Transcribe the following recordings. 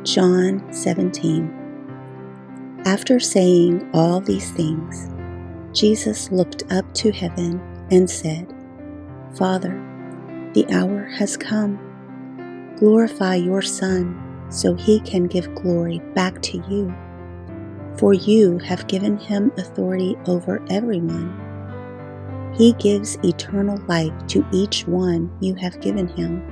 John 17. After saying all these things, Jesus looked up to heaven and said, Father, the hour has come. Glorify your Son, so he can give glory back to you. For you have given him authority over everyone. He gives eternal life to each one you have given him.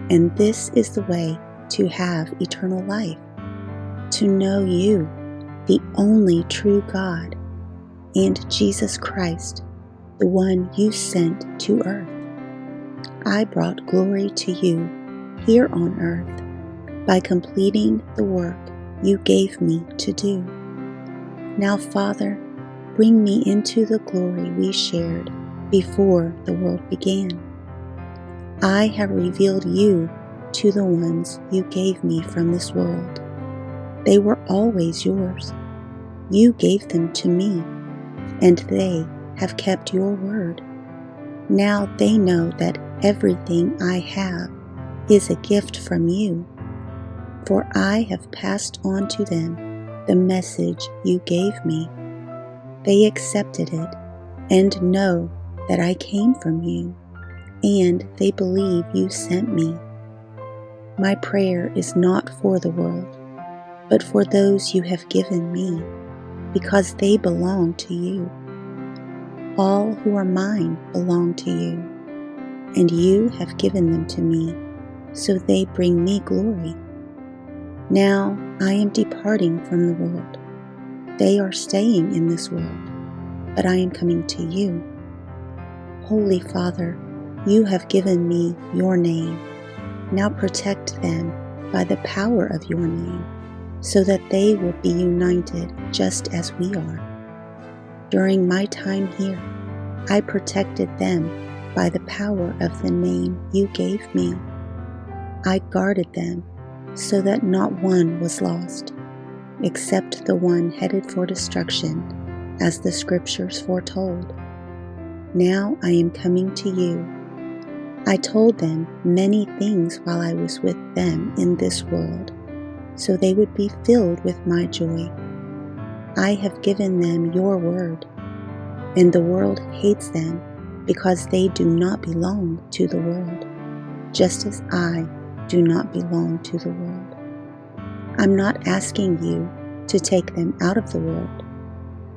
And this is the way to have eternal life, to know you, the only true God, and Jesus Christ, the one you sent to earth. I brought glory to you here on earth by completing the work you gave me to do. Now, Father, bring me into the glory we shared before the world began. I have revealed you to the ones you gave me from this world. They were always yours. You gave them to me, and they have kept your word. Now they know that everything I have is a gift from you, for I have passed on to them the message you gave me. They accepted it and know that I came from you, and they believe you sent me. My prayer is not for the world, but for those you have given me, because they belong to you. All who are mine belong to you, and you have given them to me, so they bring me glory. Now I am departing from the world. They are staying in this world, but I am coming to you. Holy Father, you have given me your name. Now protect them by the power of your name, so that they will be united just as we are. During my time here, I protected them by the power of the name you gave me. I guarded them so that not one was lost, except the one headed for destruction, as the scriptures foretold. Now I am coming to you. I told them many things while I was with them in this world, so they would be filled with my joy. I have given them your word, and the world hates them because they do not belong to the world, just as I do not belong to the world. I'm not asking you to take them out of the world,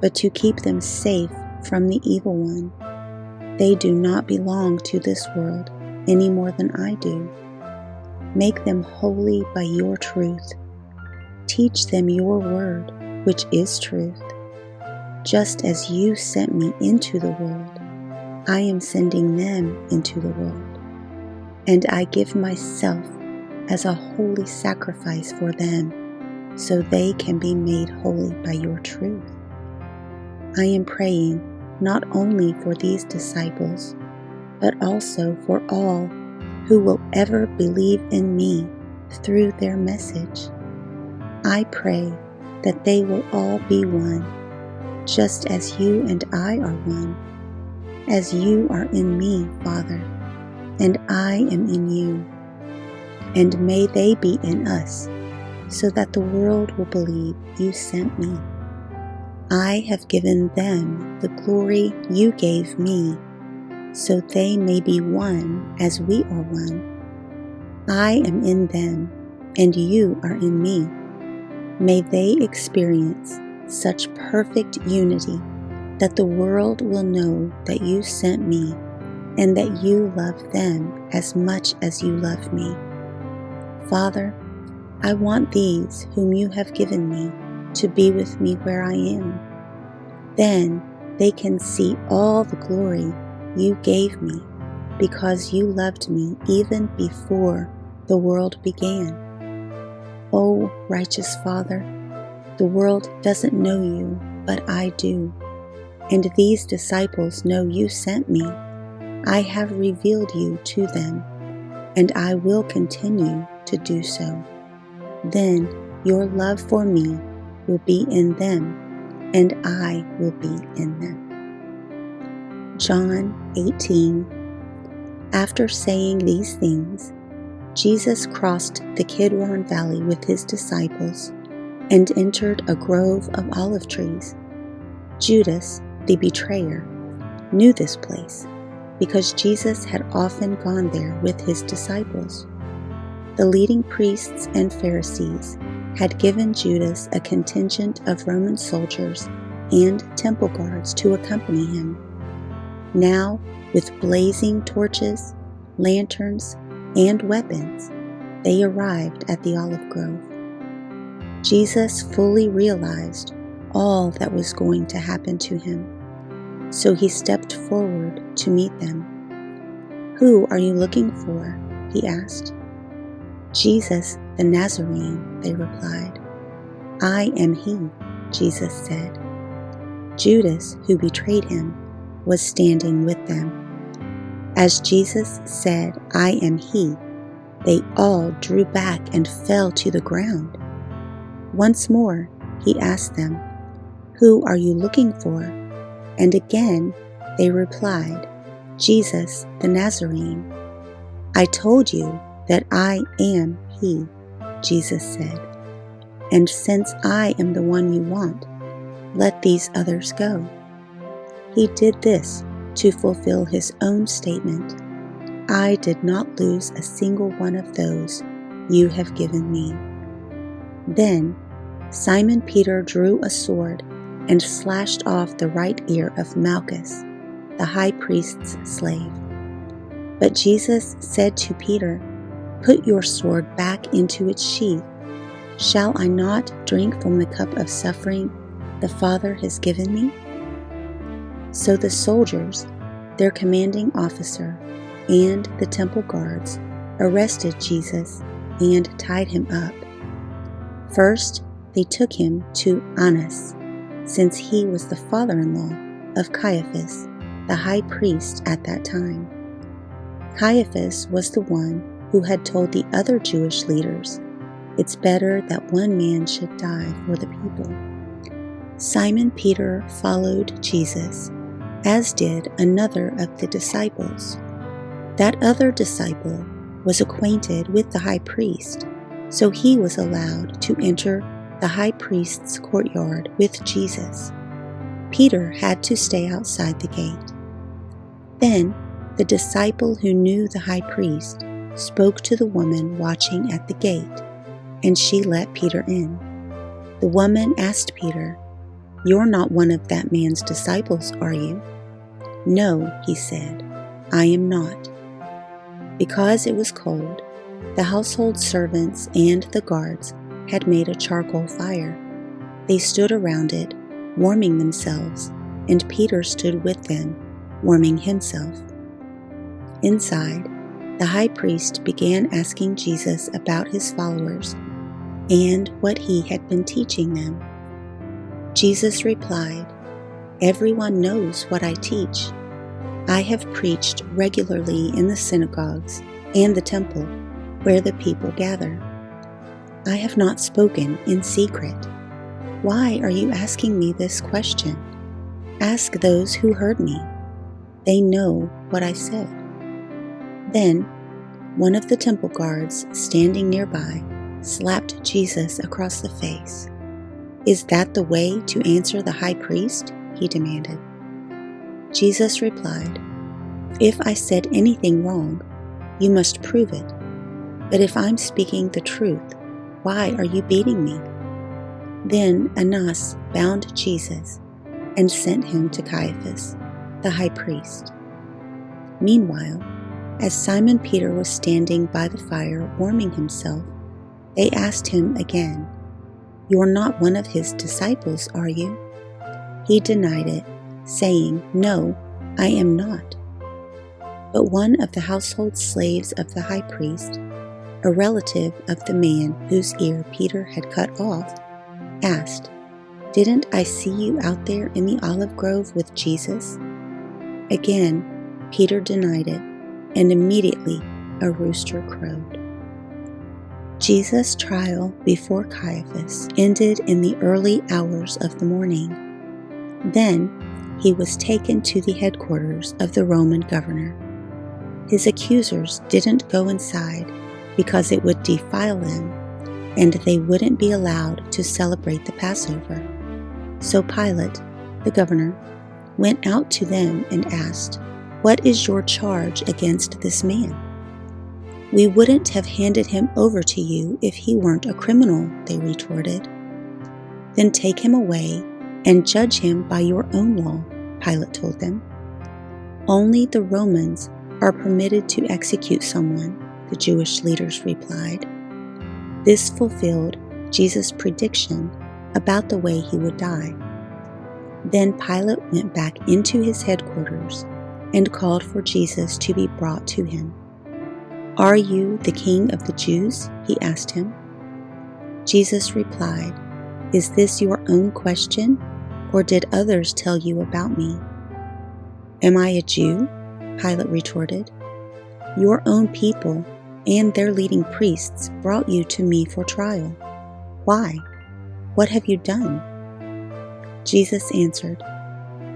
but to keep them safe from the evil one. They do not belong to this world any more than I do. Make them holy by your truth. Teach them your word, which is truth. Just as you sent me into the world, I am sending them into the world. And I give myself as a holy sacrifice for them, so they can be made holy by your truth. I am praying not only for these disciples, but also for all who will ever believe in me through their message. I pray that they will all be one, just as you and I are one, as you are in me, Father, and I am in you. And may they be in us, so that the world will believe you sent me. I have given them the glory you gave me, so they may be one as we are one. I am in them, and you are in me. May they experience such perfect unity that the world will know that you sent me, and that you love them as much as you love me. Father, I want these whom you have given me to be with me where I am. Then they can see all the glory you gave me, because you loved me even before the world began. O righteous Father, the world doesn't know you, but I do, and these disciples know you sent me. I have revealed you to them, and I will continue to do so. Then your love for me will be in them, and I will be in them. John 18. After saying these things, Jesus crossed the Kidron Valley with his disciples and entered a grove of olive trees. Judas, the betrayer, knew this place because Jesus had often gone there with his disciples. The leading priests and Pharisees had given Judas a contingent of Roman soldiers and temple guards to accompany him. Now, with blazing torches, lanterns, and weapons, they arrived at the olive grove. Jesus fully realized all that was going to happen to him, so he stepped forward to meet them. "Who are you looking for?" he asked. "Jesus the Nazarene," they replied. "I am he," Jesus said. Judas, who betrayed him, was standing with them. As Jesus said, "I am he," they all drew back and fell to the ground. Once more, he asked them, "Who are you looking for?" And again they replied, "Jesus the Nazarene." "I told you that I am he," Jesus said. "And since I am the one you want, let these others go." He did this to fulfill his own statement, "I did not lose a single one of those you have given me." Then Simon Peter drew a sword and slashed off the right ear of Malchus, the high priest's slave. But Jesus said to Peter, "Put your sword back into its sheath. Shall I not drink from the cup of suffering the Father has given me?" So the soldiers, their commanding officer, and the temple guards arrested Jesus and tied him up. First, they took him to Annas, since he was the father-in-law of Caiaphas, the high priest at that time. Caiaphas was the one who had told the other Jewish leaders, "It's better that one man should die for the people." Simon Peter followed Jesus, as did another of the disciples. That other disciple was acquainted with the high priest, so he was allowed to enter the high priest's courtyard with Jesus. Peter had to stay outside the gate. Then the disciple who knew the high priest spoke to the woman watching at the gate, and she let Peter in. The woman asked Peter, "You're not one of that man's disciples, are you?" "No," he said, "I am not." Because it was cold, the household servants and the guards had made a charcoal fire. They stood around it, warming themselves, and Peter stood with them, warming himself. Inside, the high priest began asking Jesus about his followers and what he had been teaching them. Jesus replied, "Everyone knows what I teach. I have preached regularly in the synagogues and the temple, where the people gather. I have not spoken in secret. Why are you asking me this question? Ask those who heard me. They know what I said." Then one of the temple guards standing nearby slapped Jesus across the face. "Is that the way to answer the high priest?" he demanded. Jesus replied, "If I said anything wrong, you must prove it. But if I'm speaking the truth, why are you beating me?" Then Annas bound Jesus and sent him to Caiaphas, the high priest. Meanwhile, as Simon Peter was standing by the fire warming himself, they asked him again, "You're not one of his disciples, are you?" He denied it, saying, "No, I am not." But one of the household slaves of the high priest, a relative of the man whose ear Peter had cut off, asked, "Didn't I see you out there in the olive grove with Jesus?" Again, Peter denied it, and immediately a rooster crowed. Jesus' trial before Caiaphas ended in the early hours of the morning. Then he was taken to the headquarters of the Roman governor. His accusers didn't go inside because it would defile them, and they wouldn't be allowed to celebrate the Passover. So Pilate, the governor, went out to them and asked, "What is your charge against this man?" "We wouldn't have handed him over to you if he weren't a criminal," they retorted. "Then take him away and judge him by your own law," Pilate told them. "Only the Romans are permitted to execute someone," the Jewish leaders replied. This fulfilled Jesus' prediction about the way he would die. Then Pilate went back into his headquarters and called for Jesus to be brought to him. "Are you the king of the Jews?" he asked him. Jesus replied, "Is this your own question, or did others tell you about me?" "Am I a Jew?" Pilate retorted. "Your own people and their leading priests brought you to me for trial. Why? What have you done?" Jesus answered,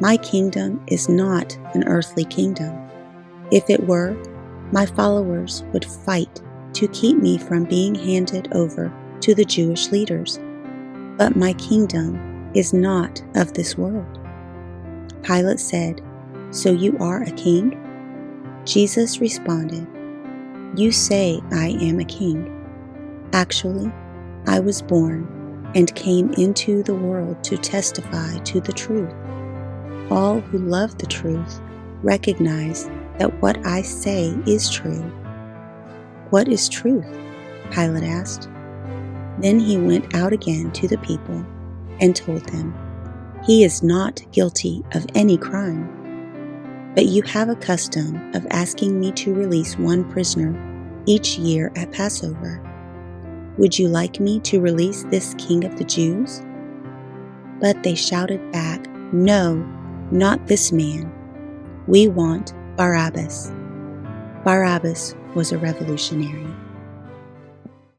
"My kingdom is not an earthly kingdom. If it were, my followers would fight to keep me from being handed over to the Jewish leaders. But my kingdom is not of this world." Pilate said, "So you are a king?" Jesus responded, "You say I am a king. Actually, I was born and came into the world to testify to the truth. All who love the truth recognize that what I say is true." "What is truth?" Pilate asked. Then he went out again to the people and told them, "He is not guilty of any crime. But you have a custom of asking me to release one prisoner each year at Passover. Would you like me to release this king of the Jews?" But they shouted back, "No, not this man. We want Barabbas." Barabbas was a revolutionary.